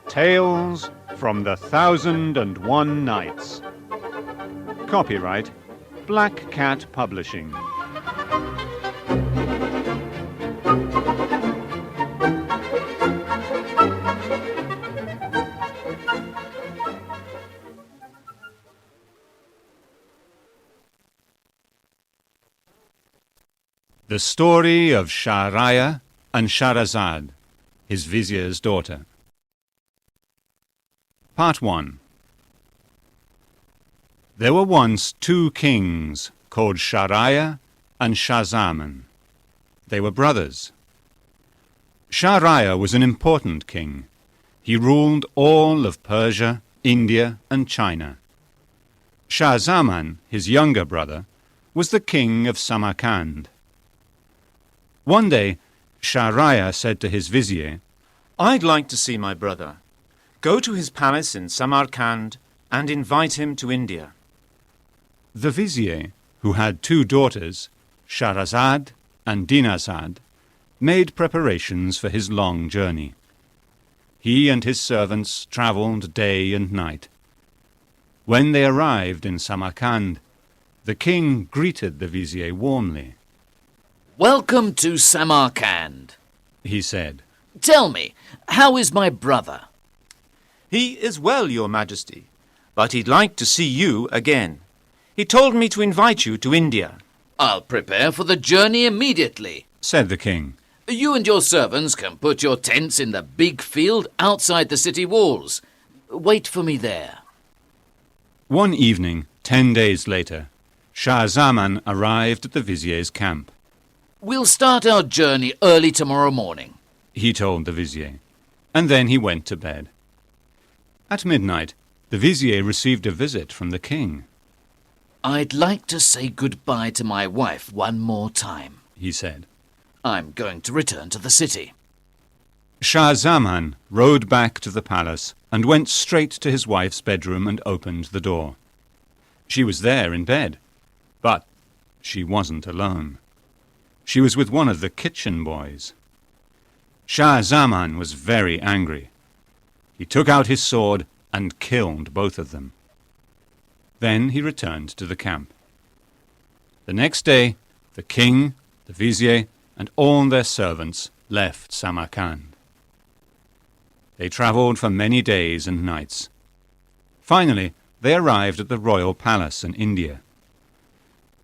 Tales from the 1001 Nights. Copyright Black Cat Publishing. The Story of Shahraya and Shahrazad, his vizier's daughter. Part 1. There were once two kings called Shahraya and Shahzaman. They were brothers. Shahraya was an important king. He ruled all of Persia, India, and China. Shahzaman, his younger brother, was the king of Samarkand. One day, Shahraya said to his vizier, "I'd like to see my brother. Go to his palace in Samarkand and invite him to India." The vizier, who had two daughters, Shahrazad and Dinazad, made preparations for his long journey. He and his servants travelled day and night. When they arrived in Samarkand, the king greeted the vizier warmly. "Welcome to Samarkand," he said. "Tell me, how is my brother?" "He is well, your majesty, but he'd like to see you again. He told me to invite you to India." "I'll prepare for the journey immediately," said the king. "You and your servants can put your tents in the big field outside the city walls. Wait for me there." One evening, 10 days later, Shahzaman arrived at the vizier's camp. "We'll start our journey early tomorrow morning," he told the vizier, and then he went to bed. At midnight, the vizier received a visit from the king. "I'd like to say goodbye to my wife one more time," he said. "I'm going to return to the city." Shahzaman rode back to the palace and went straight to his wife's bedroom and opened the door. She was there in bed, but she wasn't alone. She was with one of the kitchen boys. Shahzaman was very angry. He took out his sword and killed both of them. Then he returned to the camp. The next day, the king, the vizier, and all their servants left Samarkand. They travelled for many days and nights. Finally, they arrived at the royal palace in India.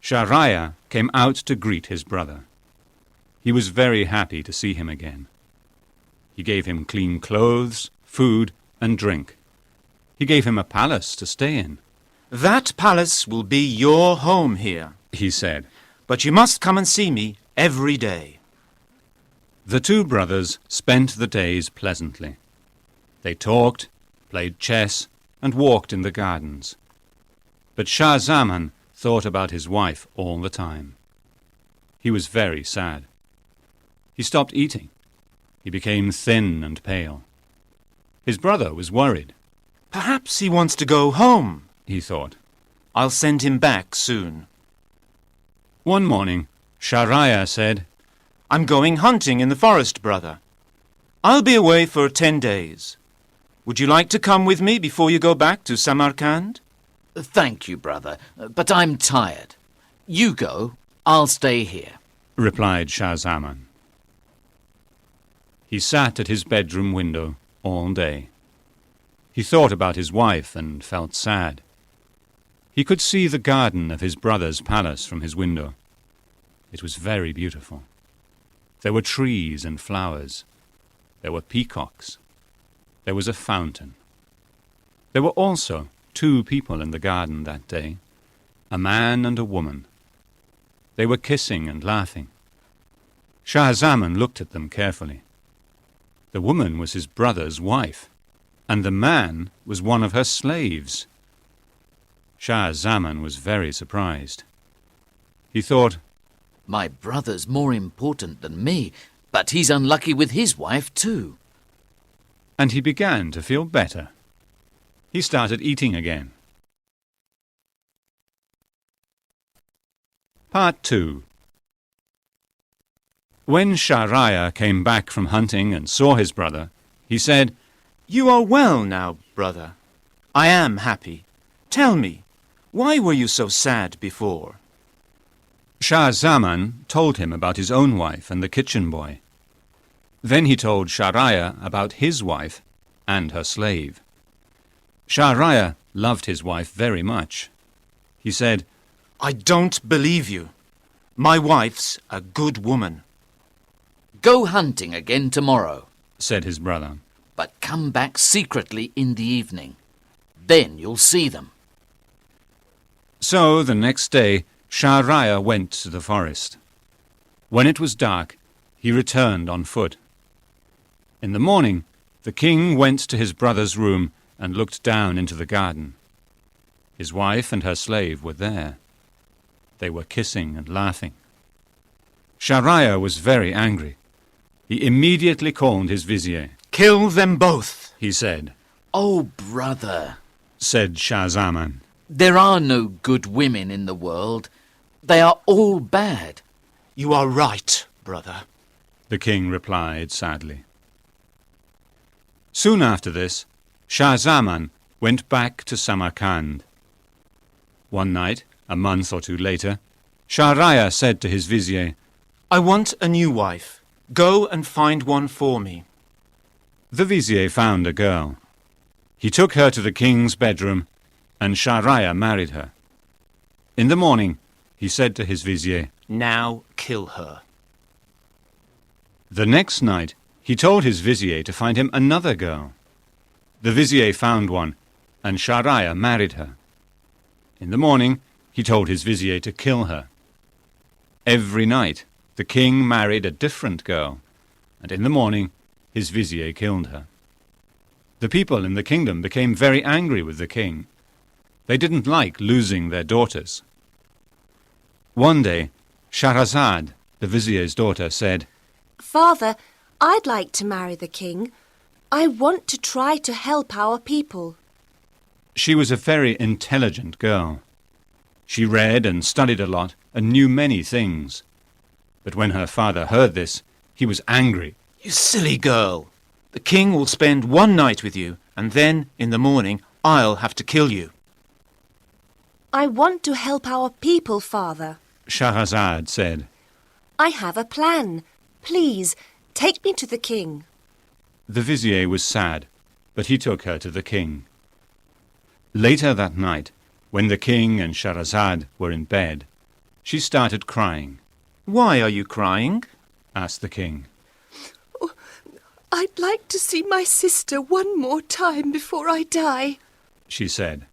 Shahraya came out to greet his brother. He was very happy to see him again. He gave him clean clothes, food, and drink. He gave him a palace to stay in. "That palace will be your home here," he said. "but you must come and see me every day." The two brothers spent the days pleasantly. They talked, played chess, and walked in the gardens. But Shahzaman thought about his wife all the time. He was very sad. He stopped eating. He became thin and pale. His brother was worried. "Perhaps he wants to go home," he thought. "I'll send him back soon." One morning, Shahraya said, "I'm going hunting in the forest, brother. I'll be away for 10 days. Would you like to come with me before you go back to Samarkand?" "Thank you, brother, but I'm tired. You go, I'll stay here," replied Shahzaman. He sat at his bedroom window all day. He thought about his wife and felt sad. He could see the garden of his brother's palace from his window. It was very beautiful. There were trees and flowers. There were peacocks. There was a fountain. There were also two people in the garden that day, a man and a woman. They were kissing and laughing. Shahzaman looked at them carefully. The woman was his brother's wife, and the man was one of her slaves. Shahzaman was very surprised. He thought, "My brother's more important than me, but he's unlucky with his wife too." And he began to feel better. He started eating again. Part 2. When Shahryar came back from hunting and saw his brother, he said, "You are well now, brother. I am happy. Tell me, why were you so sad before?" Shah Zaman told him about his own wife and the kitchen boy. Then he told Shahryar about his wife and her slave. Shahryar loved his wife very much. He said, "I don't believe you. My wife's a good woman." Go hunting again tomorrow, said his brother. but come back secretly in the evening. Then you'll see them. So the next day Shahryar went to the forest. When it was dark, he returned on foot. In the morning, the king went to his brother's room and looked down into the garden. His wife and her slave were there. They were kissing and laughing. Shahryar was very angry. He immediately called his vizier. "Kill them both," He said, Oh, brother, said Shah Zaman. there are no good women in the world. They are all bad. "You are right, brother." The king replied sadly. Soon after this, Shah Zaman went back to Samarkand. One night, a month or two later, Shahryar said to his vizier, "I want a new wife. Go and find one for me." The vizier found a girl. He took her to the king's bedroom, and Shahryar married her. In the morning, he said to his vizier, "Now kill her." The next night, he told his vizier to find him another girl. The vizier found one, and Shahryar married her. In the morning, he told his vizier to kill her. Every night, the king married a different girl, and in the morning, his vizier killed her. The people in the kingdom became very angry with the king. They didn't like losing their daughters. One day, Shahrazad, the vizier's daughter, said, "Father, I'd like to marry the king. I want to try to help our people." She was a very intelligent girl. She read and studied a lot and knew many things. But when her father heard this, he was angry. "You silly girl. The king will spend one night with you, and then, in the morning, I'll have to kill you." "I want to help our people, Father. Shahrazad said, I have a plan. Please, take me to the king." The vizier was sad, but he took her to the king. Later that night, when the king and Shahrazad were in bed, she started crying. "Why are you crying?" Asked the king. "I'd like to see my sister one more time before I die," she said.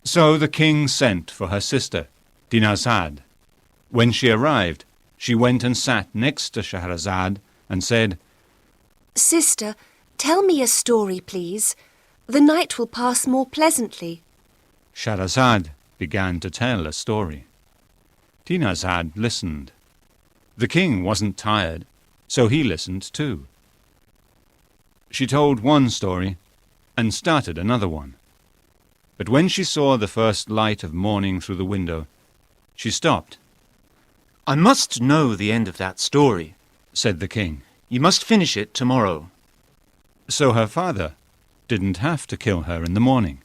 So the king sent for her sister, Dinazad. When she arrived, she went and sat next to Shahrazad and said, "Sister, tell me a story, please. The night will pass more pleasantly." Shahrazad began to tell a story. Dinazad listened. The king wasn't tired, so he listened too. She told one story and started another one. But when she saw the first light of morning through the window, she stopped. "I must know the end of that story," said the king. "You must finish it tomorrow." So her father didn't have to kill her in the morning.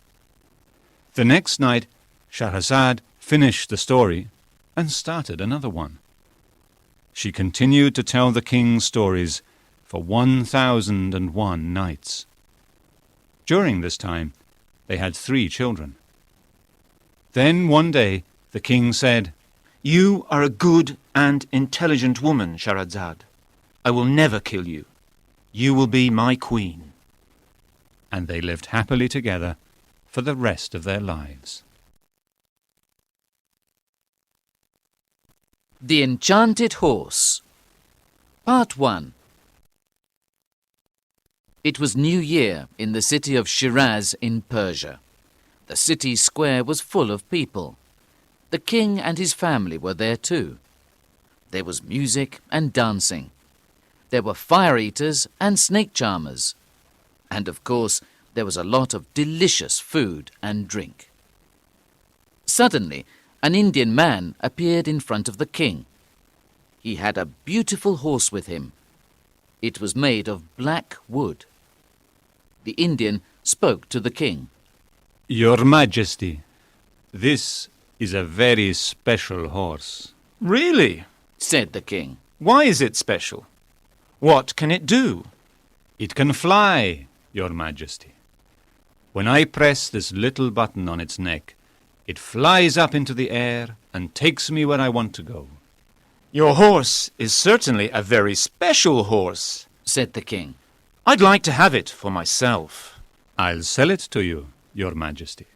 The next night, Shahrazad finished the story and started another one. She continued to tell the king's stories for 1,001 nights. During this time, they had 3 children. Then one day, the king said, "You are a good and intelligent woman, Shahrazad. I will never kill you. You will be my queen." And they lived happily together for the rest of their lives. The Enchanted Horse. Part 1. It was New Year in the city of Shiraz in Persia. The city square was full of people. The king and his family were there too. There was music and dancing. There were fire eaters and snake charmers. And of course, there was a lot of delicious food and drink. Suddenly, an Indian man appeared in front of the king. He had a beautiful horse with him. It was made of black wood. The Indian spoke to the king. Your Majesty, this is a very special horse. Really? Said the king. Why is it special? What can it do? It can fly, Your Majesty. When I press this little button on its neck, it flies up into the air and takes me where I want to go. Your horse is certainly a very special horse, said the king. I'd like to have it for myself. I'll sell it to you, Your Majesty.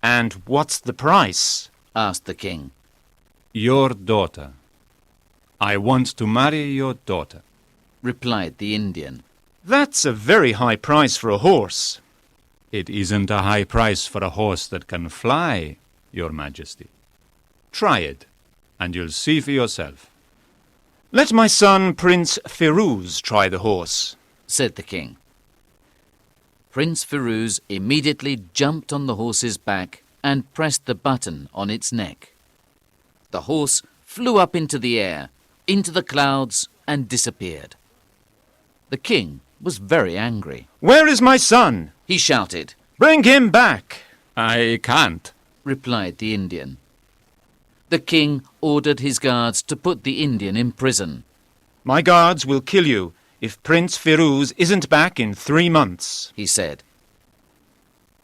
And what's the price? Asked the king. Your daughter. I want to marry your daughter, replied the Indian. That's a very high price for a horse. It isn't a high price for a horse that can fly, Your Majesty. Try it, and you'll see for yourself. Let my son Prince Firuz try the horse, said the king. Prince Firuz immediately jumped on the horse's back and pressed the button on its neck. The horse flew up into the air, into the clouds, and disappeared. The king was very angry. Where is my son? He shouted. Bring him back. I can't, replied the Indian. The king ordered his guards to put the Indian in prison. My guards will kill you if Prince Firuz isn't back in 3 months, he said.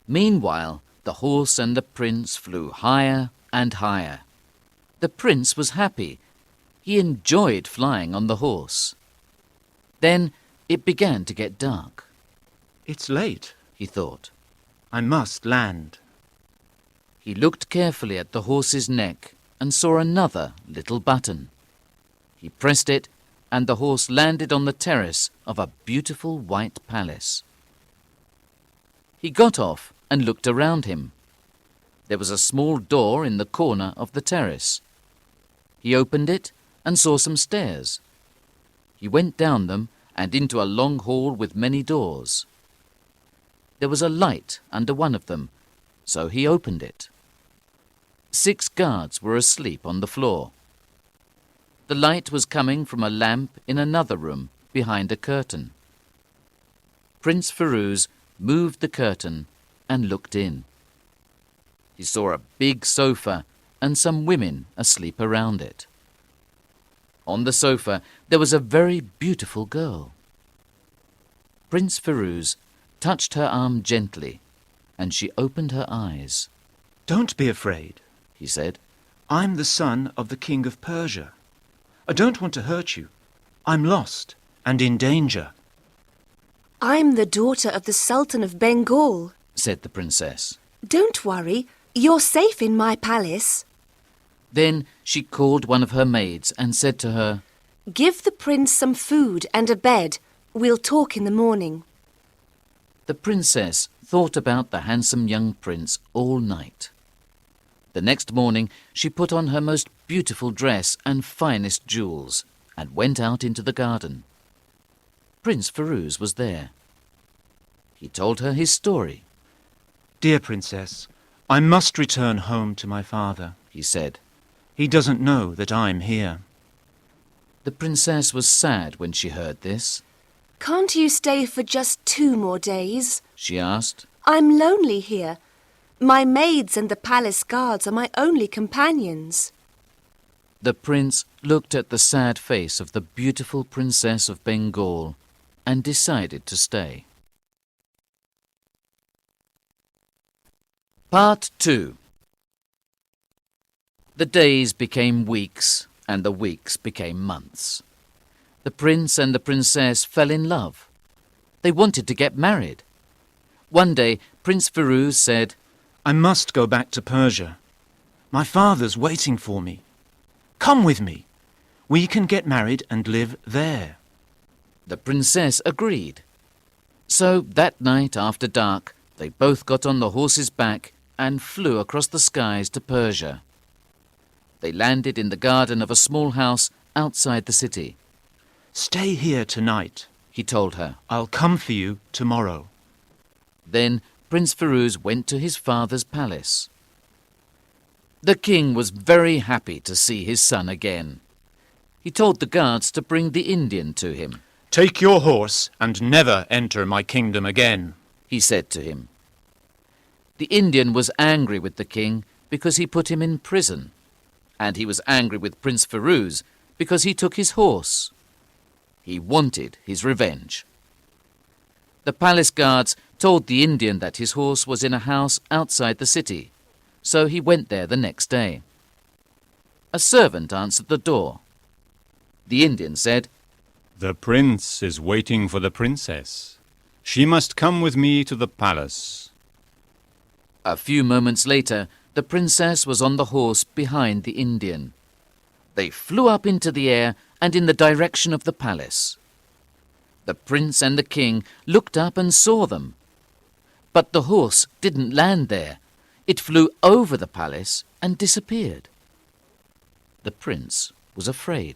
Meanwhile, the horse and the prince flew higher and higher. The prince was happy. He enjoyed flying on the horse. Then it began to get dark. It's late, he thought. I must land. He looked carefully at the horse's neck and saw another little button. He pressed it, and the horse landed on the terrace of a beautiful white palace. He got off and looked around him. There was a small door in the corner of the terrace. He opened it and saw some stairs. He went down them and into a long hall with many doors. There was a light under one of them, so he opened it. 6 guards were asleep on the floor. The light was coming from a lamp in another room behind a curtain. Prince Firuz moved the curtain and looked in. He saw a big sofa and some women asleep around it. On the sofa there was a very beautiful girl. Prince Firuz touched her arm gently, and she opened her eyes. Don't be afraid, he said. I'm the son of the King of Persia. I don't want to hurt you. I'm lost and in danger. I'm the daughter of the Sultan of Bengal, said the princess. Don't worry, you're safe in my palace. Then she called one of her maids and said to her, Give the prince some food and a bed. We'll talk in the morning. The princess thought about the handsome young prince all night. The next morning she put on her most beautiful dress and finest jewels and went out into the garden. Prince Firuz was there. He told her his story. Dear princess, I must return home to my father, he said. He doesn't know that I'm here. The princess was sad when she heard this. Can't you stay for just 2 more days? She asked. I'm lonely here. My maids and the palace guards are my only companions. The prince looked at the sad face of the beautiful Princess of Bengal and decided to stay. Part 2. The days became weeks, and the weeks became months. The prince and the princess fell in love. They wanted to get married. One day, Prince Firuz said, I must go back to Persia. My father's waiting for me. Come with me. We can get married and live there. The princess agreed. So that night after dark, they both got on the horse's back and flew across the skies to Persia. They landed in the garden of a small house outside the city. Stay here tonight, he told her. I'll come for you tomorrow. Then Prince Firuz went to his father's palace. The king was very happy to see his son again. He told the guards to bring the Indian to him. "Take your horse and never enter my kingdom again," he said to him. The Indian was angry with the king because he put him in prison, and he was angry with Prince Firuz because he took his horse. He wanted his revenge. The palace guards told the Indian that his horse was in a house outside the city, so he went there the next day. A servant answered the door. The Indian said, "The prince is waiting for the princess. She must come with me to the palace." A few moments later, the princess was on the horse behind the Indian. They flew up into the air and in the direction of the palace. The prince and the king looked up and saw them. But the horse didn't land there. It flew over the palace and disappeared. The prince was afraid.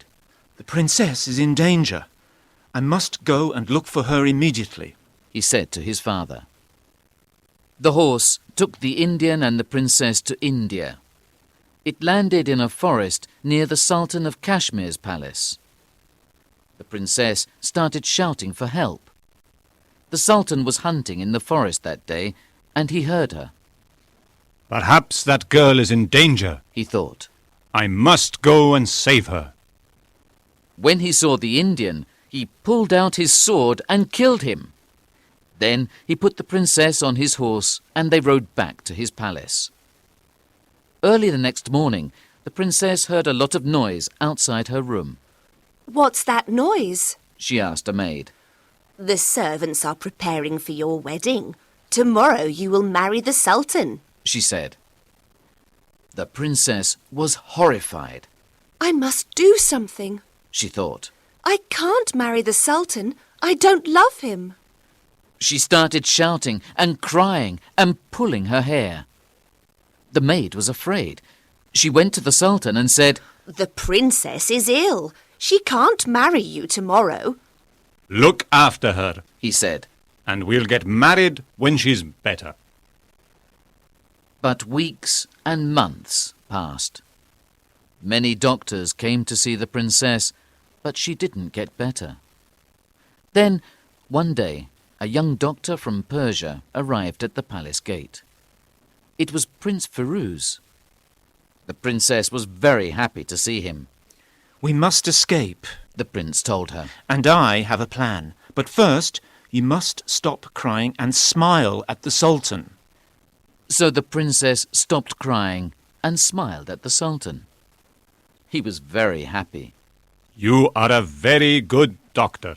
"The princess is in danger. I must go and look for her immediately," he said to his father. The horse took the Indian and the princess to India. It landed in a forest near the Sultan of Kashmir's palace. The princess started shouting for help. The Sultan was hunting in the forest that day, and he heard her. "Perhaps that girl is in danger," he thought. "I must go and save her." When he saw the Indian, he pulled out his sword and killed him. Then he put the princess on his horse and they rode back to his palace. Early the next morning, the princess heard a lot of noise outside her room. What's that noise? She asked a maid. The servants are preparing for your wedding. Tomorrow you will marry the Sultan, she said. The princess was horrified. I must do something, she thought. I can't marry the Sultan. I don't love him. She started shouting and crying and pulling her hair. The maid was afraid. She went to the Sultan and said, The princess is ill. She can't marry you tomorrow. "Look after her," he said. "and we'll get married when she's better." But weeks and months passed. Many doctors came to see the princess, but she didn't get better. Then, one day, a young doctor from Persia arrived at the palace gate. It was Prince Firuz. The princess was very happy to see him. "We must escape," the prince told her. "and I have a plan. But first, you must stop crying and smile at the Sultan." So the princess stopped crying and smiled at the Sultan. He was very happy. "You are a very good doctor,"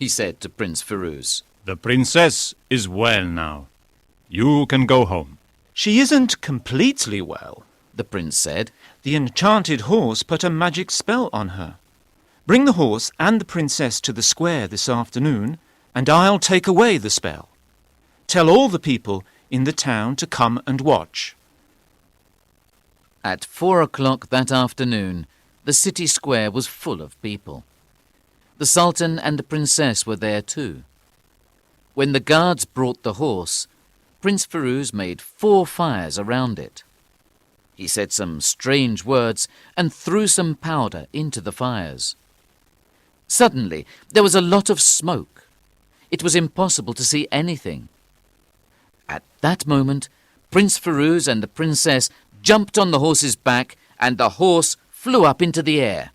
he said to Prince Firuz. "The princess is well now. You can go home." "She isn't completely well," the prince said. "The enchanted horse put a magic spell on her. Bring the horse and the princess to the square this afternoon, and I'll take away the spell. Tell all the people in the town to come and watch." At 4 o'clock that afternoon, the city square was full of people. The Sultan and the princess were there too. When the guards brought the horse, Prince Firuz made 4 fires around it. He said some strange words and threw some powder into the fires. Suddenly, there was a lot of smoke. It was impossible to see anything. At that moment, Prince Firuz and the princess jumped on the horse's back and the horse flew up into the air.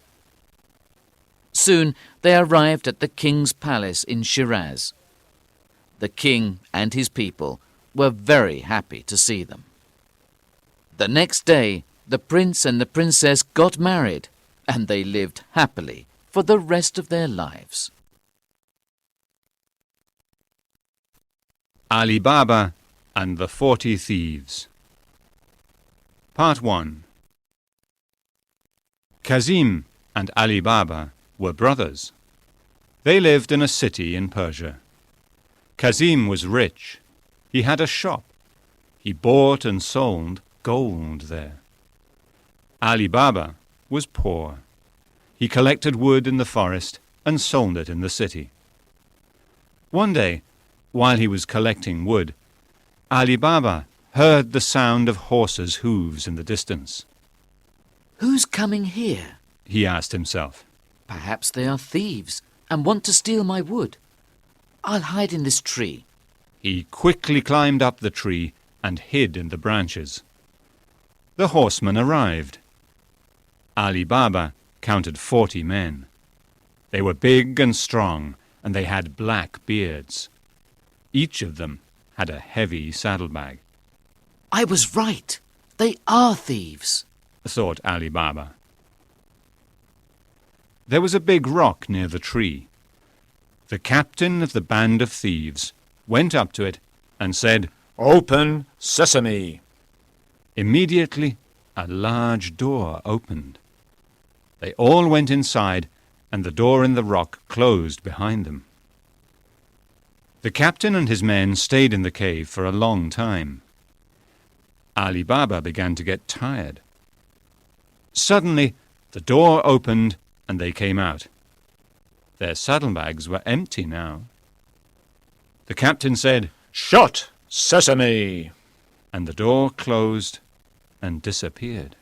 Soon they arrived at the king's palace in Shiraz. The king and his people were very happy to see them. The next day, the prince and the princess got married, and they lived happily for the rest of their lives. Ali Baba and the 40 Thieves. Part 1. Kazim and Ali Baba were brothers. They lived in a city in Persia. Kazim was rich. He had a shop. He bought and sold gold there. Ali Baba was poor. He collected wood in the forest and sold it in the city. One day, while he was collecting wood, Ali Baba heard the sound of horses' hooves in the distance. Who's coming here? He asked himself. Perhaps they are thieves and want to steal my wood. I'll hide in this tree. He quickly climbed up the tree and hid in the branches. The horsemen arrived. Ali Baba counted 40 men. They were big and strong, and they had black beards. Each of them had a heavy saddlebag. I was right. They are thieves, thought Ali Baba. There was a big rock near the tree. The captain of the band of thieves went up to it and said, "Open, sesame!" Immediately, a large door opened. They all went inside, and the door in the rock closed behind them. The captain and his men stayed in the cave for a long time. Ali Baba began to get tired. Suddenly, the door opened and they came out. Their saddlebags were empty now. The captain said, "Shut, sesame!" and the door closed and disappeared.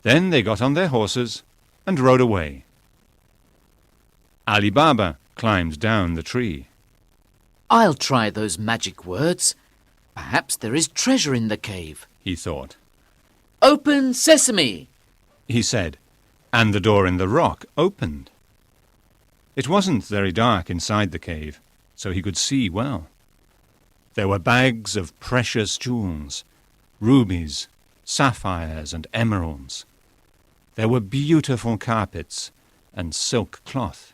Then they got on their horses and rode away. Ali Baba climbed down the tree. I'll try those magic words. Perhaps there is treasure in the cave, he thought. Open, sesame! He said, and the door in the rock opened. It wasn't very dark inside the cave, so he could see well. There were bags of precious jewels, rubies, sapphires, and emeralds. There were beautiful carpets and silk cloth.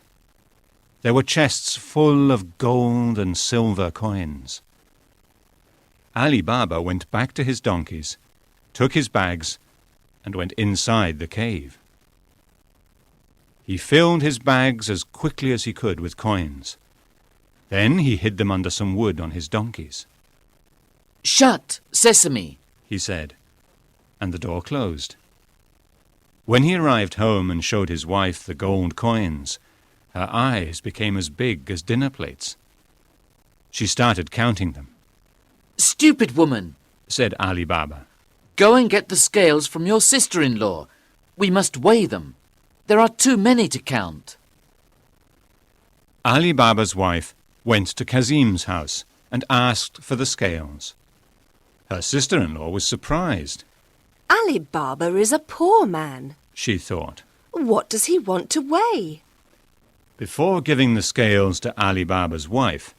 There were chests full of gold and silver coins. Ali Baba went back to his donkeys, took his bags, and went inside the cave. He filled his bags as quickly as he could with coins. Then he hid them under some wood on his donkeys. Shut, sesame! He said, and the door closed. When he arrived home and showed his wife the gold coins, her eyes became as big as dinner plates. She started counting them. Stupid woman, said Ali Baba. Go and get the scales from your sister-in-law. We must weigh them. There are too many to count. Ali Baba's wife went to Kazim's house and asked for the scales. Her sister-in-law was surprised. Ali Baba is a poor man, she thought. What does he want to weigh? Before giving the scales to Ali Baba's wife,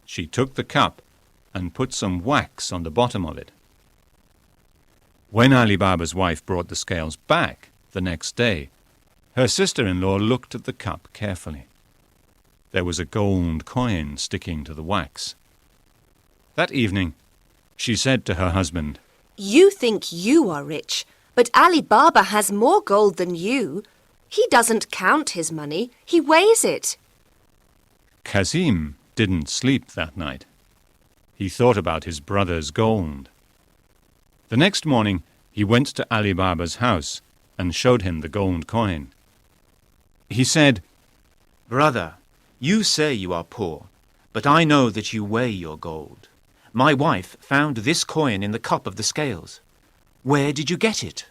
she took the cup and put some wax on the bottom of it. When Ali Baba's wife brought the scales back the next day, her sister-in-law looked at the cup carefully. There was a gold coin sticking to the wax. That evening, she said to her husband, You think you are rich, but Ali Baba has more gold than you. He doesn't count his money, he weighs it. Kazim didn't sleep that night. He thought about his brother's gold. The next morning, he went to Ali Baba's house and showed him the gold coin. He said, "Brother, you say you are poor, but I know that you weigh your gold. My wife found this coin in the cup of the scales. Where did you get it?"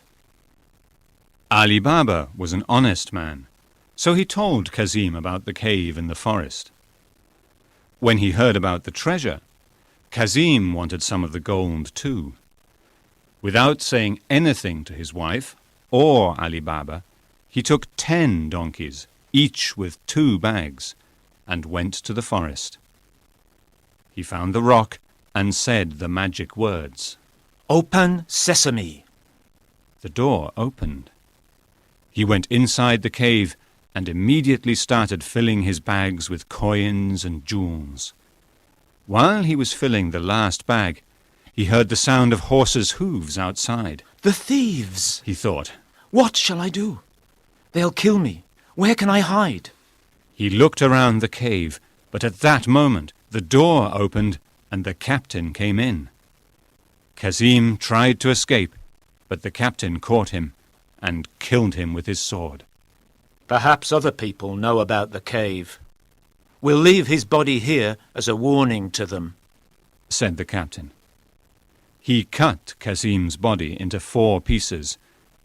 Ali Baba was an honest man, so he told Kazim about the cave in the forest. When he heard about the treasure, Kazim wanted some of the gold too. Without saying anything to his wife or Ali Baba, he took 10 donkeys, each with 2 bags, and went to the forest. He found the rock and said the magic words. "Open, sesame!" The door opened. He went inside the cave and immediately started filling his bags with coins and jewels. While he was filling the last bag, he heard the sound of horses' hooves outside. "The thieves!" he thought. "What shall I do? They'll kill me. Where can I hide?" He looked around the cave, but at that moment the door opened and the captain came in. Kazim tried to escape, but the captain caught him and killed him with his sword. Perhaps other people know about the cave. We'll leave his body here as a warning to them. said the captain. He cut Kazim's body into 4 pieces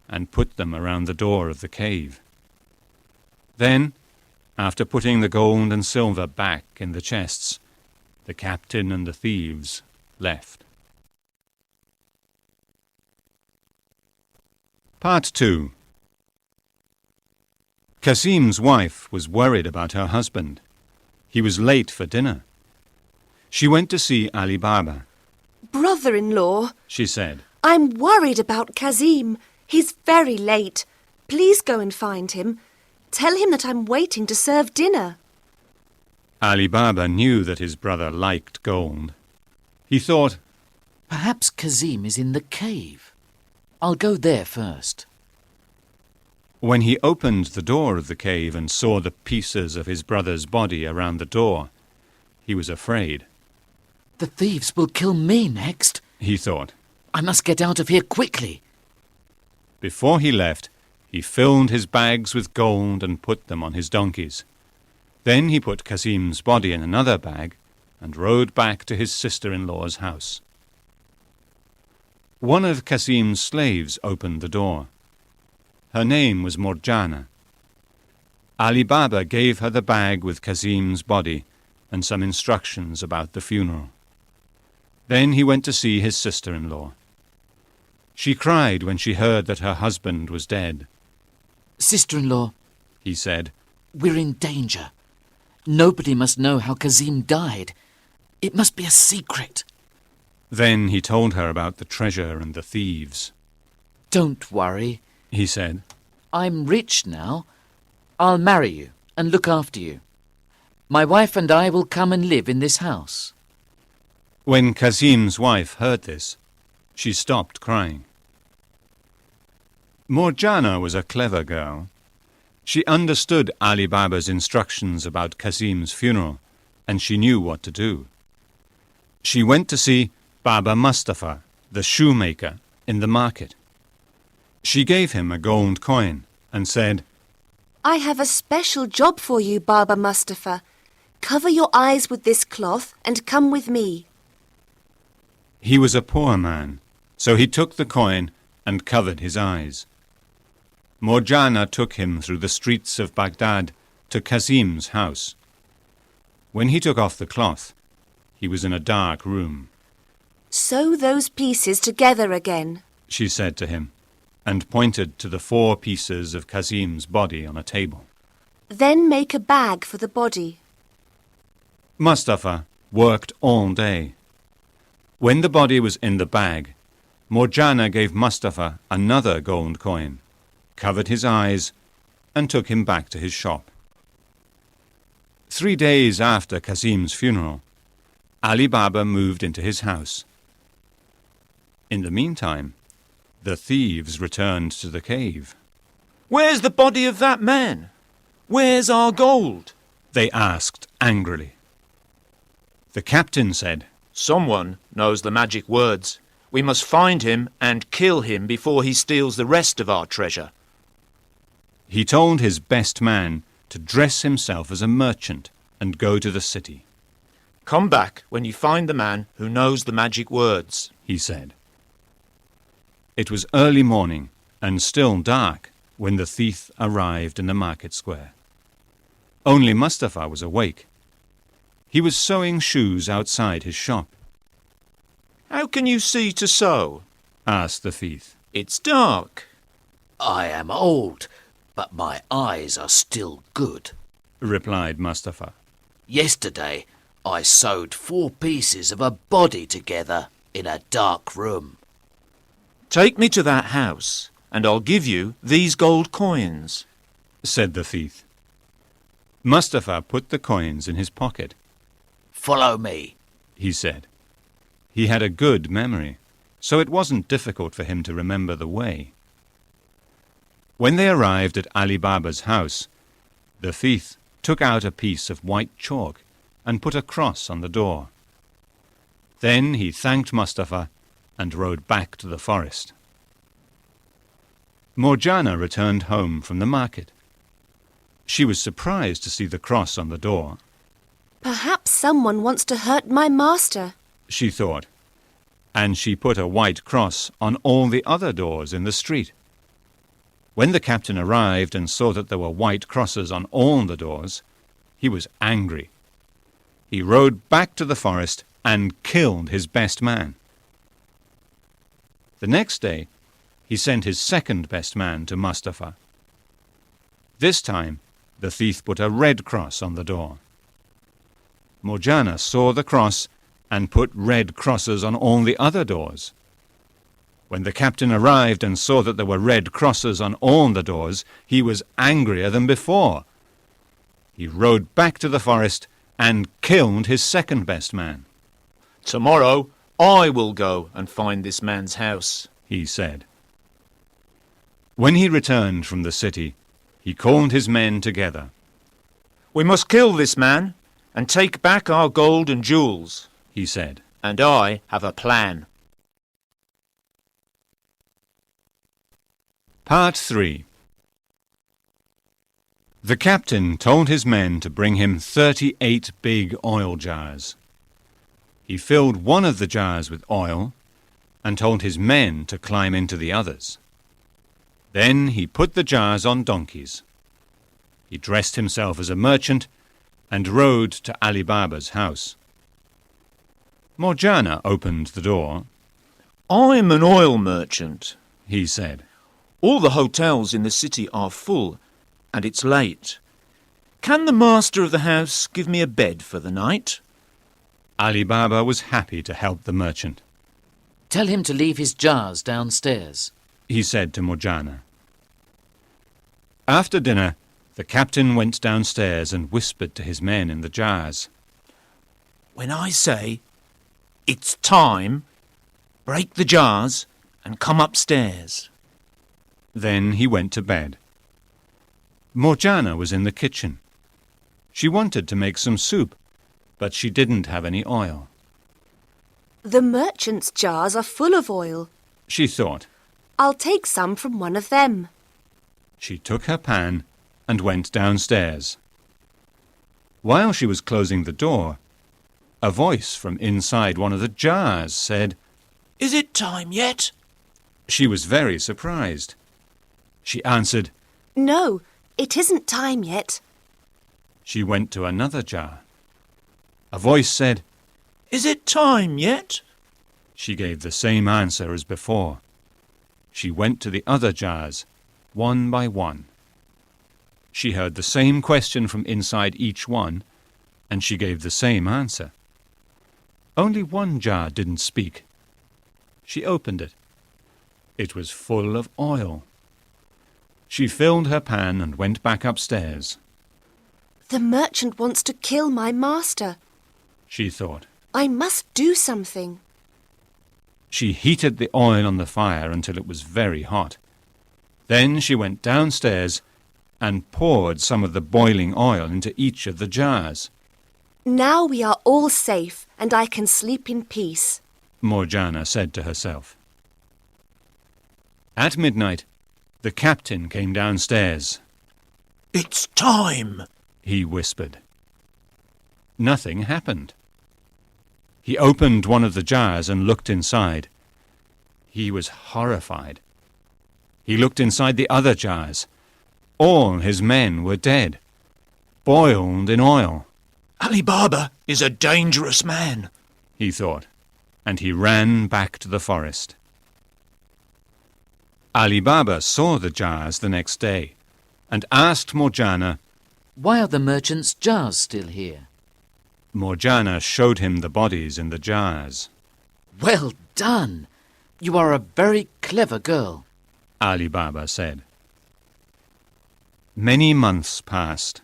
and put them around the door of the cave. Then, after putting the gold and silver back in the chests, the captain and the thieves left. Part 2. Kazim's wife was worried about her husband. He was late for dinner. She went to see Ali Baba. Brother-in-law, She said, I'm worried about Kazim. He's very late. Please go and find him. Tell him that I'm waiting to serve dinner. Ali Baba knew that his brother liked gold. He thought, Perhaps Kazim is in the cave. I'll go there first. when he opened the door of the cave and saw the pieces of his brother's body around the door, he was afraid. The thieves will kill me next. He thought. I must get out of here quickly. Before he left, he filled his bags with gold and put them on his donkeys. Then he put Kazim's body in another bag and rode back to his sister-in-law's house. One of Kazim's slaves opened the door. Her name was Morjana. Ali Baba gave her the bag with Kazim's body and some instructions about the funeral. Then he went to see his sister-in-law. She cried when she heard that her husband was dead. Sister-in-law, He said, we're in danger. Nobody must know how Kazim died. It must be a secret. Then he told her about the treasure and the thieves. Don't worry. He said, I'm rich now. I'll marry you and look after you. My wife and I will come and live in this house. When Kazim's wife heard this, she stopped crying. Morjana was a clever girl. She understood Ali Baba's instructions about Kazim's funeral, and she knew what to do. She went to see Baba Mustafa, the shoemaker, in the market. She gave him a gold coin and said, I have a special job for you, Baba Mustafa. Cover your eyes with this cloth and come with me. He was a poor man, so he took the coin and covered his eyes. Morjana took him through the streets of Baghdad to Kazim's house. When he took off the cloth, he was in a dark room. Sew those pieces together again. She said to him, and pointed to the 4 pieces of Kazim's body on a table. Then make a bag for the body. Mustafa worked all day. When the body was in the bag, Morjana gave Mustafa another gold coin, covered his eyes, and took him back to his shop. 3 days after Kazim's funeral, Ali Baba moved into his house. In the meantime, the thieves returned to the cave. Where's the body of that man? Where's our gold? They asked angrily. The captain said, Someone knows the magic words. We must find him and kill him before he steals the rest of our treasure. He told his best man to dress himself as a merchant and go to the city. Come back when you find the man who knows the magic words, He said. It was early morning and still dark when the thief arrived in the market square. Only Mustafa was awake. He was sewing shoes outside his shop. How can you see to sew? Asked the thief. It's dark. I am old, but my eyes are still good. Replied Mustafa. Yesterday, I sewed 4 pieces of a body together in a dark room. Take me to that house, and I'll give you these gold coins. Said the thief. Mustafa put the coins in his pocket. Follow me. He said. He had a good memory, so it wasn't difficult for him to remember the way. When they arrived at Ali Baba's house, the thief took out a piece of white chalk and put a cross on the door. Then he thanked Mustafa and rode back to the forest. Morjana returned home from the market. She was surprised to see the cross on the door. Perhaps someone wants to hurt my master. she thought, and she put a white cross on all the other doors in the street. When the captain arrived and saw that there were white crosses on all the doors, he was angry. He rode back to the forest and killed his best man. The next day, he sent his second best man to Mustafa. This time, the thief put a red cross on the door. Morgiana saw the cross and put red crosses on all the other doors. When the captain arrived and saw that there were red crosses on all the doors, he was angrier than before. He rode back to the forest and killed his second best man. "Tomorrow I will go and find this man's house," he said. When he returned from the city, he called his men together. "We must kill this man and take back our gold and jewels," he said. "and I have a plan." Part 3. The captain told his men to bring him 38 big oil jars. He filled one of the jars with oil and told his men to climb into the others. Then he put the jars on donkeys. He dressed himself as a merchant and rode to Ali Baba's house. Morgiana opened the door. "I'm an oil merchant," he said. "All the hotels in the city are full, and it's late. Can the master of the house give me a bed for the night?" Ali Baba was happy to help the merchant. Tell him to leave his jars downstairs. He said to Morgiana. After dinner, the captain went downstairs and whispered to his men in the jars. "When I say, 'It's time,' break the jars and come upstairs." Then he went to bed. Morgiana was in the kitchen. She wanted to make some soup, but she didn't have any oil. The merchant's jars are full of oil. She thought. I'll take some from one of them. She took her pan and went downstairs. While she was closing the door, a voice from inside one of the jars said, "Is it time yet?" She was very surprised. She answered, No, it isn't time yet. She went to another jar. A voice said, "Is it time yet?" She gave the same answer as before. She went to the other jars, one by one. She heard the same question from inside each one, and she gave the same answer. Only one jar didn't speak. She opened it. It was full of oil. She filled her pan and went back upstairs. The merchant wants to kill my master. She thought. I must do something. She heated the oil on the fire until it was very hot. Then she went downstairs and poured some of the boiling oil into each of the jars. Now we are all safe and I can sleep in peace. Morgiana said to herself. At midnight, the captain came downstairs. "It's time," he whispered. Nothing happened. He opened one of the jars and looked inside. He was horrified. He looked inside the other jars. All his men were dead, boiled in oil. "Ali Baba is a dangerous man," he thought, and he ran back to the forest. Ali Baba saw the jars the next day and asked Morgiana. Why are the merchant's jars still here? Morgiana showed him the bodies in the jars. Well done! You are a very clever girl, Ali Baba said. Many months passed.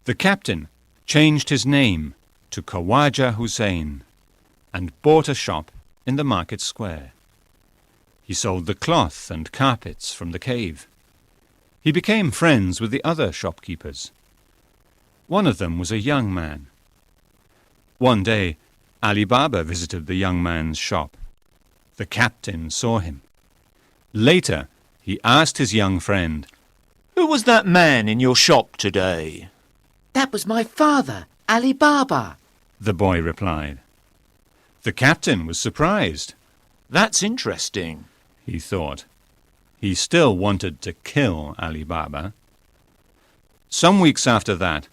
The captain changed his name to Khawaja Hussein and bought a shop in the market square. He sold the cloth and carpets from the cave. He became friends with the other shopkeepers. One of them was a young man. One day, Ali Baba visited the young man's shop. The captain saw him. Later, he asked his young friend, "Who was that man in your shop today?" That was my father, Ali Baba. The boy replied. The captain was surprised. That's interesting. He thought. He still wanted to kill Ali Baba. Some weeks after that,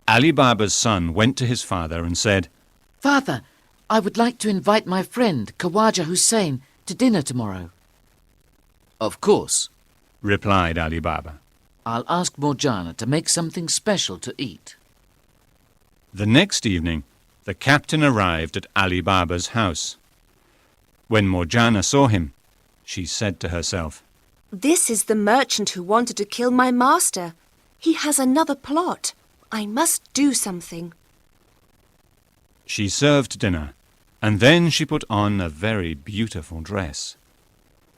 Ali Baba's son went to his father and said, Father, I would like to invite my friend Khawaja Hussain to dinner tomorrow. Of course, replied Ali Baba. I'll ask Morjana to make something special to eat. The next evening, the captain arrived at Ali Baba's house. When Morjana saw him, she said to herself, This is the merchant who wanted to kill my master. He has another plot. I must do something. She served dinner, and then she put on a very beautiful dress.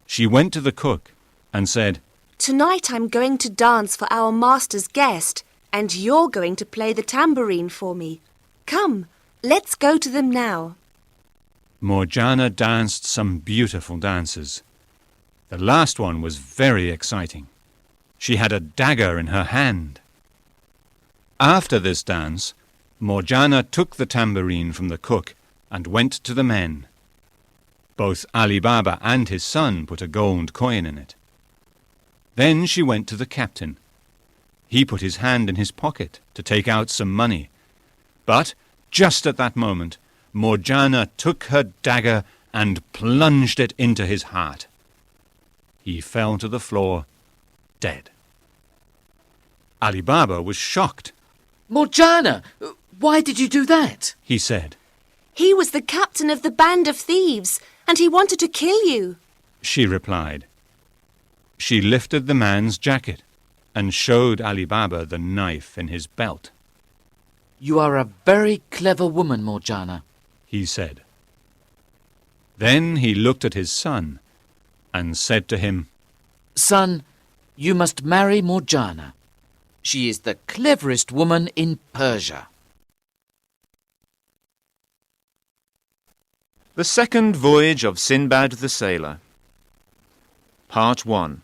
She went to the cook and said, Tonight I'm going to dance for our master's guest, and you're going to play the tambourine for me. Come, let's go to them now. Morjana danced some beautiful dances. The last one was very exciting. She had a dagger in her hand. After this dance, Morjana took the tambourine from the cook and went to the men. Both Ali Baba and his son put a gold coin in it. Then she went to the captain. He put his hand in his pocket to take out some money. But just at that moment, Morjana took her dagger and plunged it into his heart. He fell to the floor, dead. Ali Baba was shocked. Morjana, why did you do that? He said. He was the captain of the band of thieves, and he wanted to kill you. She replied. She lifted the man's jacket and showed Ali Baba the knife in his belt. You are a very clever woman, Morjana, he said. Then he looked at his son and said to him, Son, you must marry Morjana. She is the cleverest woman in Persia. The Second Voyage of Sinbad the Sailor. Part 1.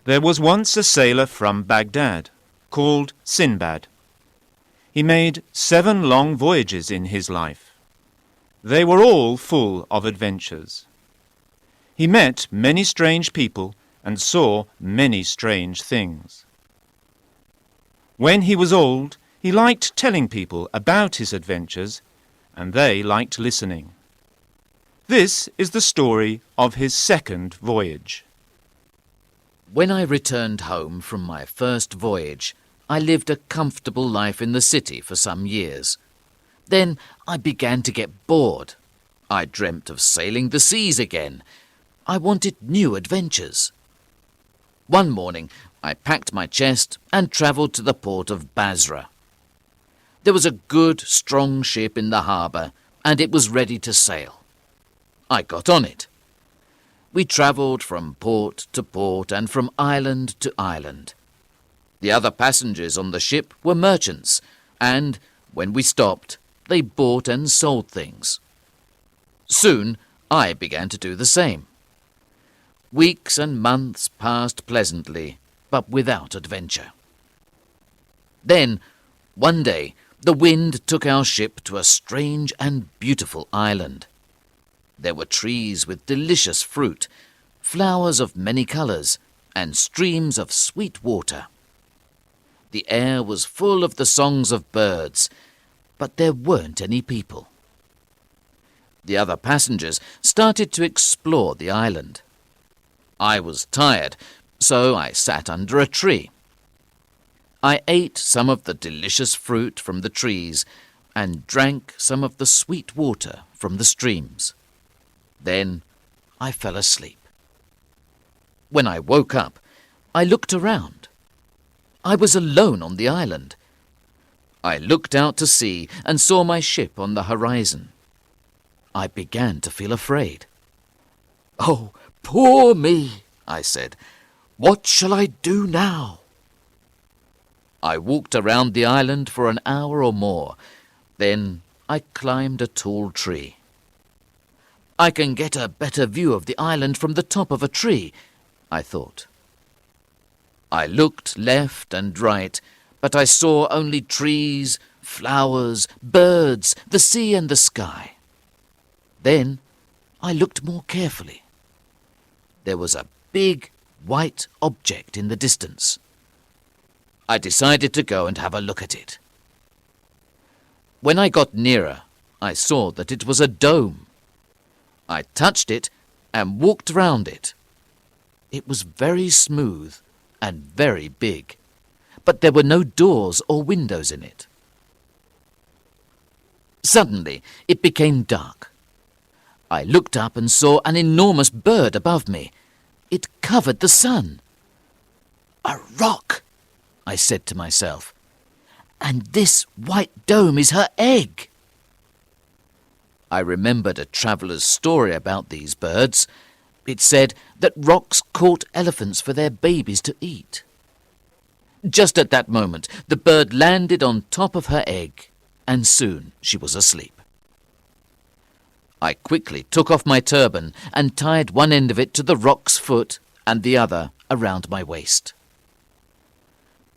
There was once a sailor from Baghdad, called Sinbad. He made 7 long voyages in his life. They were all full of adventures. He met many strange people and saw many strange things. When he was old, he liked telling people about his adventures, and they liked listening. This is the story of his second voyage. When I returned home from my first voyage, I lived a comfortable life in the city for some years. Then I began to get bored. I dreamt of sailing the seas again. I wanted new adventures. One morning, I packed my chest and travelled to the port of Basra. There was a good, strong ship in the harbour, and it was ready to sail. I got on it. We travelled from port to port and from island to island. The other passengers on the ship were merchants, and when we stopped, they bought and sold things. Soon, I began to do the same. Weeks and months passed pleasantly, but without adventure. Then, one day, the wind took our ship to a strange and beautiful island. There were trees with delicious fruit, flowers of many colours, and streams of sweet water. The air was full of the songs of birds, but there weren't any people. The other passengers started to explore the island. I was tired, so I sat under a tree. I ate some of the delicious fruit from the trees and drank some of the sweet water from the streams. Then I fell asleep. When I woke up, I looked around. I was alone on the island. I looked out to sea and saw my ship on the horizon. I began to feel afraid. "Oh, poor me," I said. "What shall I do now?" I walked around the island for an hour or more. Then I climbed a tall tree. I can get a better view of the island from the top of a tree, I thought. I looked left and right, but I saw only trees, flowers, birds, the sea and the sky. Then I looked more carefully. There was a big white object in the distance. I decided to go and have a look at it. When I got nearer, I saw that it was a dome. I touched it and walked round it. It was very smooth and very big, but there were no doors or windows in it. Suddenly, it became dark. I looked up and saw an enormous bird above me. It covered the sun. "A rock," I said to myself. "And this white dome is her egg." I remembered a traveller's story about these birds. It said that rocks caught elephants for their babies to eat. Just at that moment, the bird landed on top of her egg, and soon she was asleep. I quickly took off my turban and tied one end of it to the rock's foot and the other around my waist.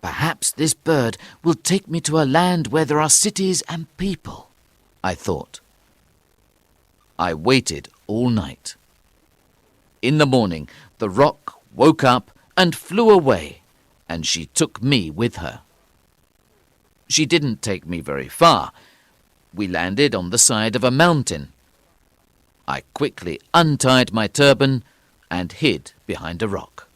"Perhaps this bird will take me to a land where there are cities and people," I thought. I waited all night. In the morning, the rock woke up and flew away, and she took me with her. She didn't take me very far. We landed on the side of a mountain. I quickly untied my turban and hid behind a rock.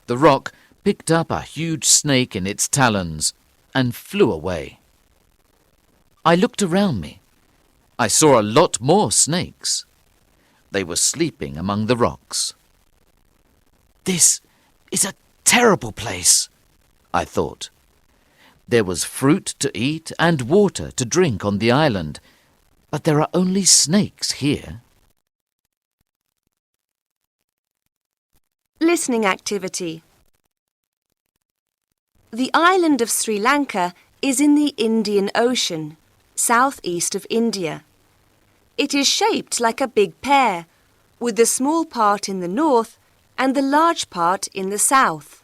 The rock picked up a huge snake in its talons and flew away. I looked around me. I saw a lot more snakes. They were sleeping among the rocks. "This is a terrible place," I thought. There was fruit to eat and water to drink on the island, but there are only snakes here. Listening activity. The island of Sri Lanka is in the Indian Ocean, southeast of India. It is shaped like a big pear, with the small part in the north and the large part in the south.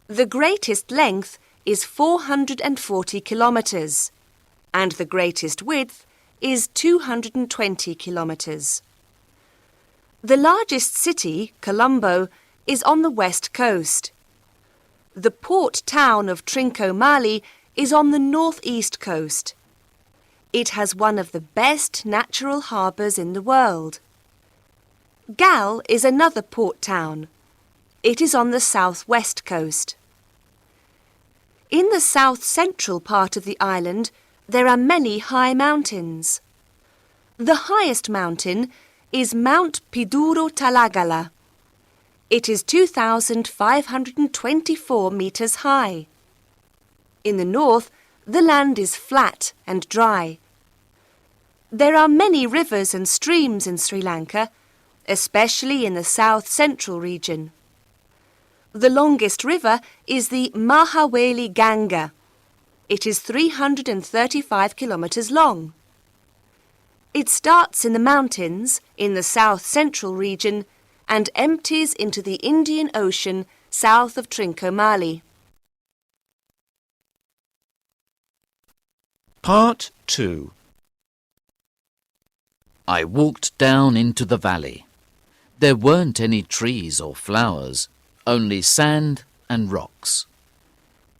The greatest length is 440 kilometres, and the greatest width is 220 kilometres. The largest city, Colombo, is on the west coast. The port town of Trincomalee is on the northeast coast. It has one of the best natural harbours in the world. Gal is another port town. It is on the southwest coast. In the south-central part of the island, there are many high mountains. The highest mountain is Mount Piduru Talagala. It is 2,524 metres high. In the north, the land is flat and dry. There are many rivers and streams in Sri Lanka, especially in the south-central region. The longest river is the Mahaweli Ganga. It is 335 kilometres long. It starts in the mountains in the south-central region and empties into the Indian Ocean south of Trincomalee. Part 2. I walked down into the valley. There weren't any trees or flowers, only sand and rocks.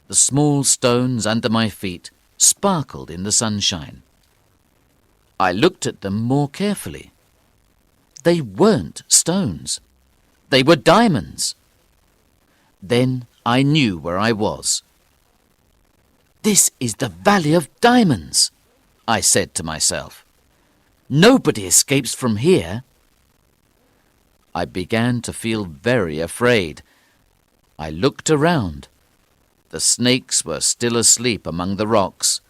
The small stones under my feet sparkled in the sunshine. I looked at them more carefully. They weren't stones. They were diamonds. Then I knew where I was. "This is the Valley of Diamonds," I said to myself. "Nobody escapes from here." I began to feel very afraid. I looked around. The snakes were still asleep among the rocks.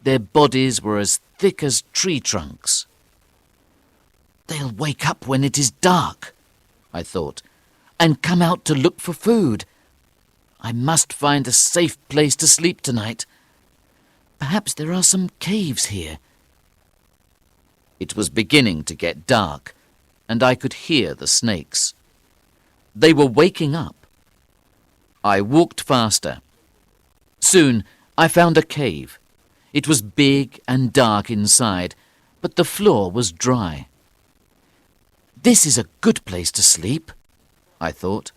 Their bodies were as thick as tree trunks. "They'll wake up when it is dark," I thought, "and come out to look for food. I must find a safe place to sleep tonight. Perhaps there are some caves here." It was beginning to get dark, and I could hear the snakes. They were waking up. I walked faster. Soon I found a cave. It was big and dark inside, but the floor was dry. This is a good place to sleep, I thought.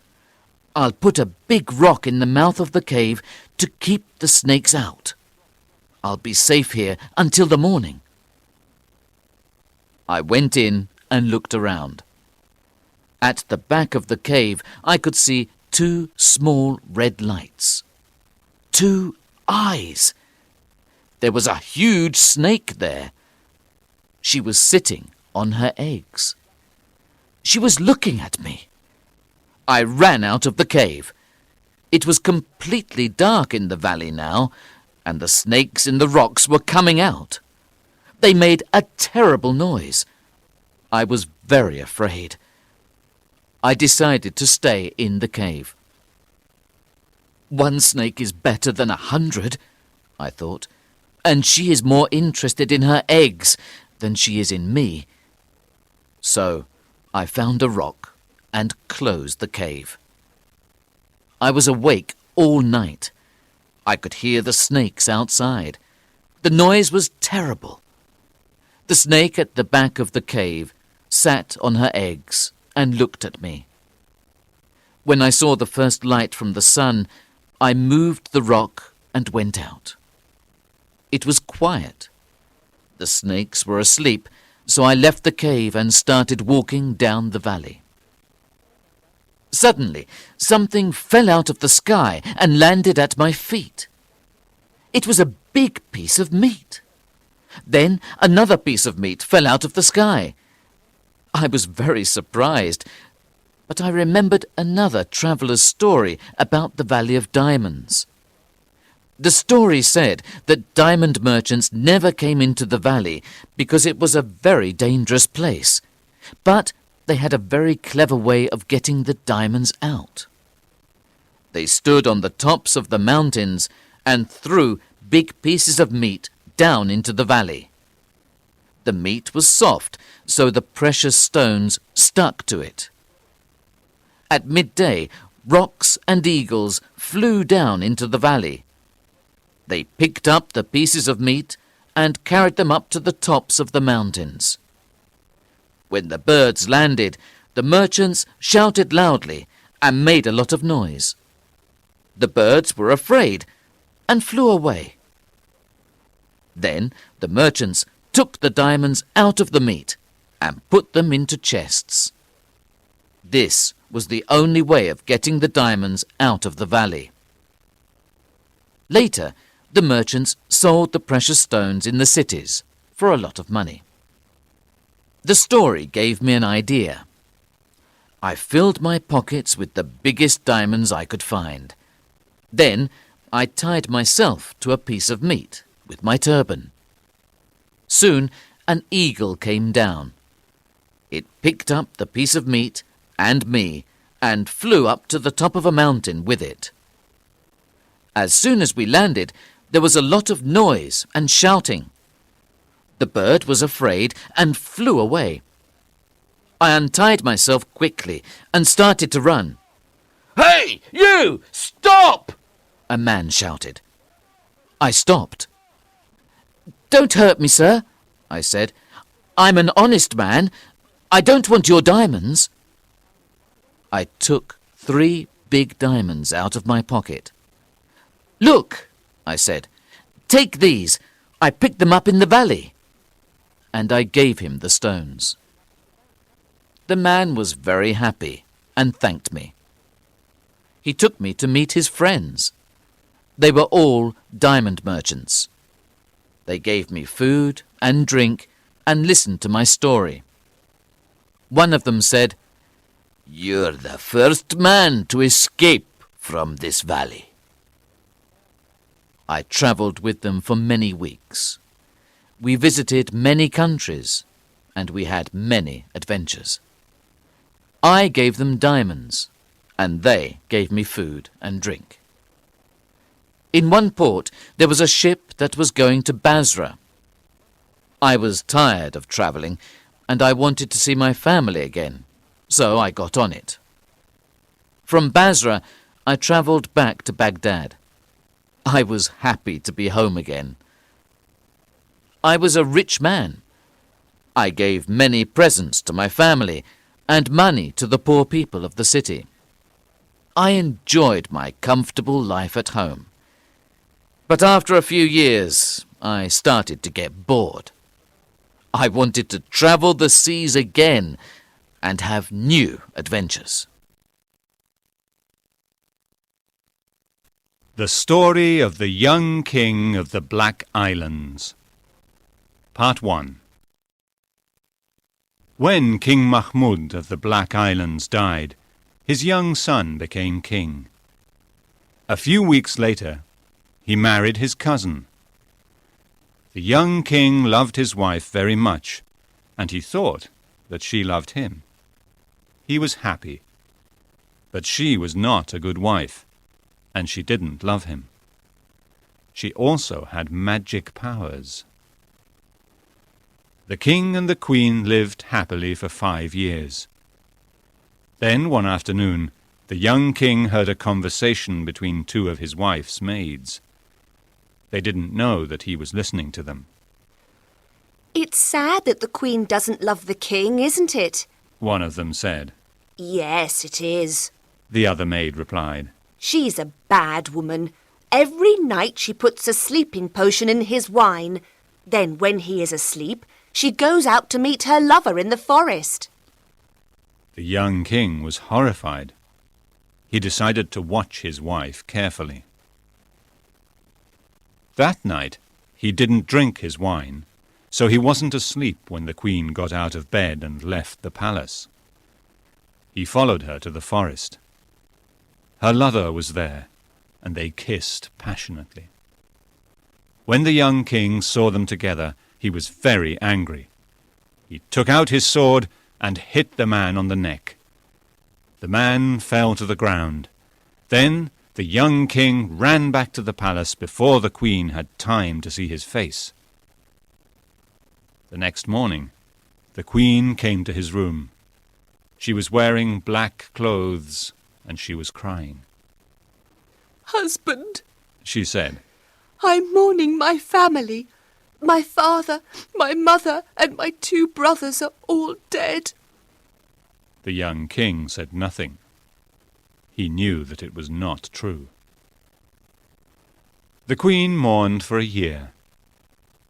I'll put a big rock in the mouth of the cave to keep the snakes out. I'll be safe here until the morning. I went in and looked around. At the back of the cave, I could see 2 small red lights. 2 eyes. There was a huge snake there. She was sitting on her eggs. She was looking at me. I ran out of the cave. It was completely dark in the valley now, and the snakes in the rocks were coming out. They made a terrible noise. I was very afraid. I decided to stay in the cave. 1 snake is better than 100, I thought, and she is more interested in her eggs than she is in me. So I found a rock and closed the cave. I was awake all night. I could hear the snakes outside. The noise was terrible. The snake at the back of the cave sat on her eggs and looked at me. When I saw the first light from the sun, I moved the rock and went out. It was quiet. The snakes were asleep, so I left the cave and started walking down the valley. Suddenly, something fell out of the sky and landed at my feet. It was a big piece of meat. Then another piece of meat fell out of the sky. I was very surprised, but I remembered another traveller's story about the Valley of Diamonds. The story said that diamond merchants never came into the valley because it was a very dangerous place, but they had a very clever way of getting the diamonds out. They stood on the tops of the mountains and threw big pieces of meat down into the valley. The meat was soft, so the precious stones stuck to it. At midday, rocks and eagles flew down into the valley. They picked up the pieces of meat and carried them up to the tops of the mountains. When the birds landed, the merchants shouted loudly and made a lot of noise. The birds were afraid and flew away. Then the merchants took the diamonds out of the meat and put them into chests. This was the only way of getting the diamonds out of the valley. Later, the merchants sold the precious stones in the cities for a lot of money. The story gave me an idea. I filled my pockets with the biggest diamonds I could find. Then I tied myself to a piece of meat with my turban. Soon an eagle came down. It picked up the piece of meat and me and flew up to the top of a mountain with it. As soon as we landed, there was a lot of noise and shouting. The bird was afraid and flew away. I untied myself quickly and started to run. "Hey, you! Stop!" a man shouted. I stopped. "Don't hurt me, sir," I said. "I'm an honest man. I don't want your diamonds." I took 3 big diamonds out of my pocket. "Look," I said. "Take these. I picked them up in the valley." And I gave him the stones. The man was very happy and thanked me. He took me to meet his friends. They were all diamond merchants. They gave me food and drink and listened to my story. One of them said, "You're the first man to escape from this valley." I travelled with them for many weeks. We visited many countries, and we had many adventures. I gave them diamonds, and they gave me food and drink. In one port, there was a ship that was going to Basra. I was tired of travelling, and I wanted to see my family again, so I got on it. From Basra, I travelled back to Baghdad. I was happy to be home again. I was a rich man. I gave many presents to my family and money to the poor people of the city. I enjoyed my comfortable life at home. But after a few years, I started to get bored. I wanted to travel the seas again and have new adventures. The Story of the Young King of the Black Islands. Part 1. When King Mahmud of the Black Islands died, his young son became king. A few weeks later, he married his cousin. The young king loved his wife very much, and he thought that she loved him. He was happy, but she was not a good wife, and she didn't love him. She also had magic powers. The king and the queen lived happily for 5 years. Then, one afternoon, the young king heard a conversation between 2 of his wife's maids. They didn't know that he was listening to them. It's sad that the Queen doesn't love the King, isn't it? One of them said. Yes, it is. The other maid replied. She's a bad woman. Every night she puts a sleeping potion in his wine. Then, when he is asleep, she goes out to meet her lover in the forest. The young king was horrified. He decided to watch his wife carefully. That night, he didn't drink his wine, so he wasn't asleep when the queen got out of bed and left the palace. He followed her to the forest. Her lover was there, and they kissed passionately. When the young king saw them together, he was very angry. He took out his sword and hit the man on the neck. The man fell to the ground. Then the young king ran back to the palace before the queen had time to see his face. The next morning, the queen came to his room. She was wearing black clothes, and she was crying. Husband, She said, I'm mourning my family. My father, my mother, and my 2 brothers are all dead. The young king said nothing. He knew that it was not true. The queen mourned for a year.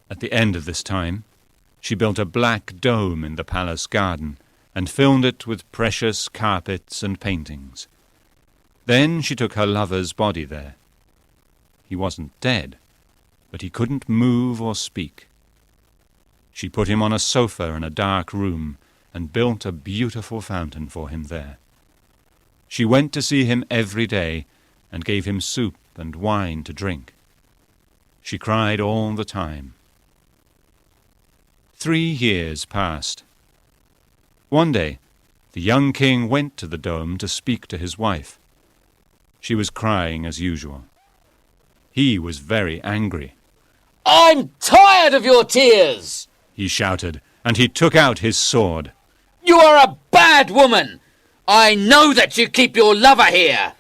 At the end of this time, she built a black dome in the palace garden and filled it with precious carpets and paintings. Then she took her lover's body there. He wasn't dead, but he couldn't move or speak. She put him on a sofa in a dark room and built a beautiful fountain for him there. She went to see him every day and gave him soup and wine to drink. She cried all the time. 3 years passed. One day, the young king went to the dome to speak to his wife. She was crying as usual. He was very angry. I'm tired of your tears! He shouted, and he took out his sword. You are a bad woman! I know that you keep your lover here!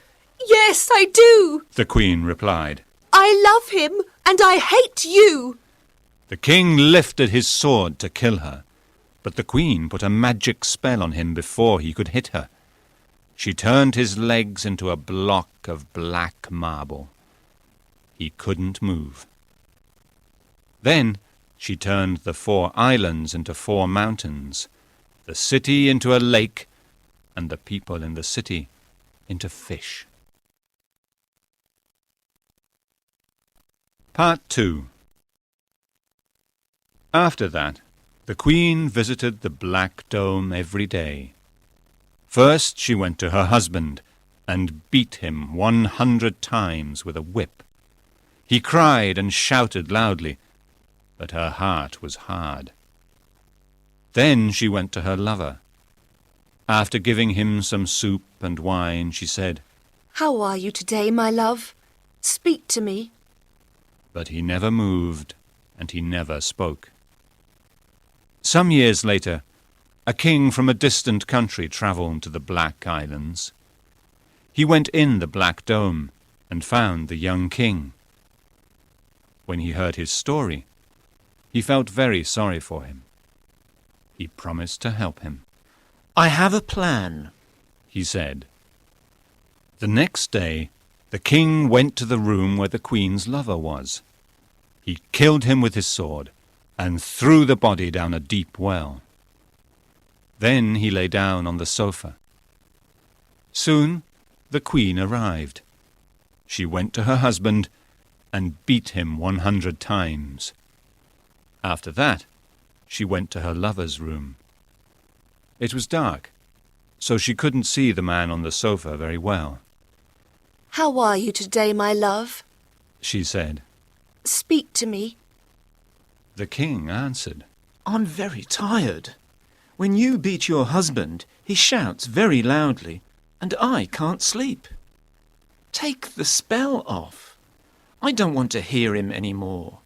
Yes, I do. The queen replied. I love him, and I hate you. The king lifted his sword to kill her, but the queen put a magic spell on him before he could hit her. She turned his legs into a block of black marble. He couldn't move. Then she turned the 4 islands into 4 mountains, the city into a lake, and the people in the city into fish. Part 2. After that, the queen visited the Black Dome every day. First she went to her husband and beat him 100 times with a whip. He cried and shouted loudly, but her heart was hard. Then she went to her lover. After giving him some soup and wine, she said, How are you today, my love? Speak to me. But he never moved, and he never spoke. Some years later, a king from a distant country travelled to the Black Islands. He went in the Black Dome and found the young king. when he heard his story. He felt very sorry for him. He promised to help him. I have a plan, he said. The next day, the king went to the room where the queen's lover was. He killed him with his sword and threw the body down a deep well. Then he lay down on the sofa. Soon the queen arrived. She went to her husband and beat him 100 times. After that, she went to her lover's room. It was dark, so she couldn't see the man on the sofa very well. How are you today, my love? She said. Speak to me. The king answered, I'm very tired. When you beat your husband, he shouts very loudly, and I can't sleep. Take the spell off. I don't want to hear him any more.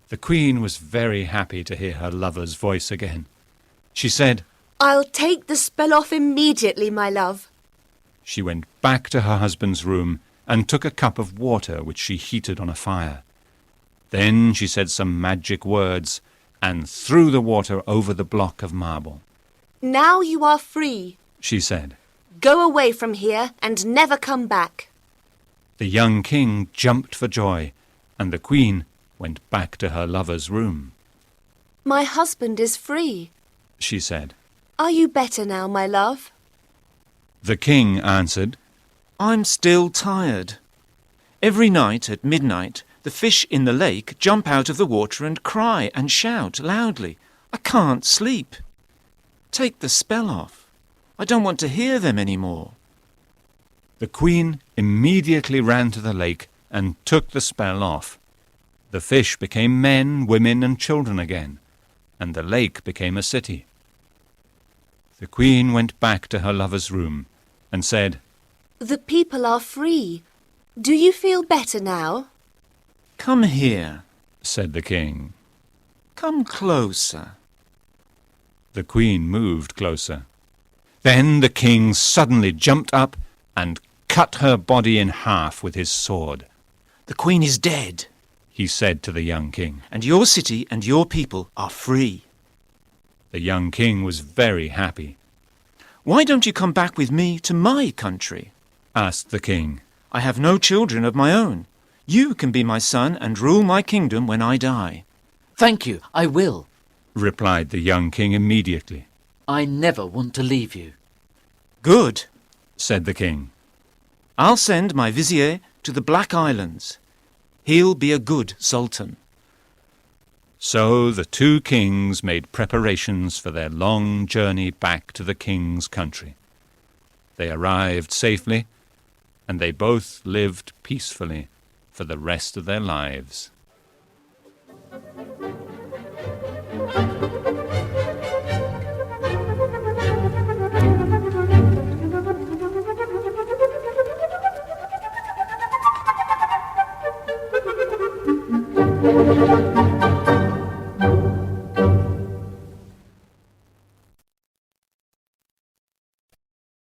The queen was very happy to hear her lover's voice again. She said, I'll take the spell off immediately, my love. She went back to her husband's room and took a cup of water which she heated on a fire. Then she said some magic words and threw the water over the block of marble. Now you are free, she said. Go away from here and never come back. The young king jumped for joy, and the queen went back to her lover's room. My husband is free, she said. Are you better now, my love? The king answered, I'm still tired. Every night at midnight, the fish in the lake jump out of the water and cry and shout loudly. I can't sleep. Take the spell off. I don't want to hear them any more. The queen immediately ran to the lake and took the spell off. The fish became men, women, and children again, and the lake became a city. The queen went back to her lover's room and said, The people are free. Do you feel better now? Come here, said the king. come closer. The queen moved closer. Then the king suddenly jumped up and cut her body in half with his sword. The queen is dead, He said to the young king. and your city and your people are free. The young king was very happy. Why don't you come back with me to my country? Asked the king. I have no children of my own. You can be my son and rule my kingdom when I die. Thank you, I will. Replied the young king immediately. I never want to leave you. Good. Said the king. I'll send my vizier to the Black Islands. He'll be a good sultan. So the two kings made preparations for their long journey back to the king's country. They arrived safely, and they both lived peacefully for the rest of their lives.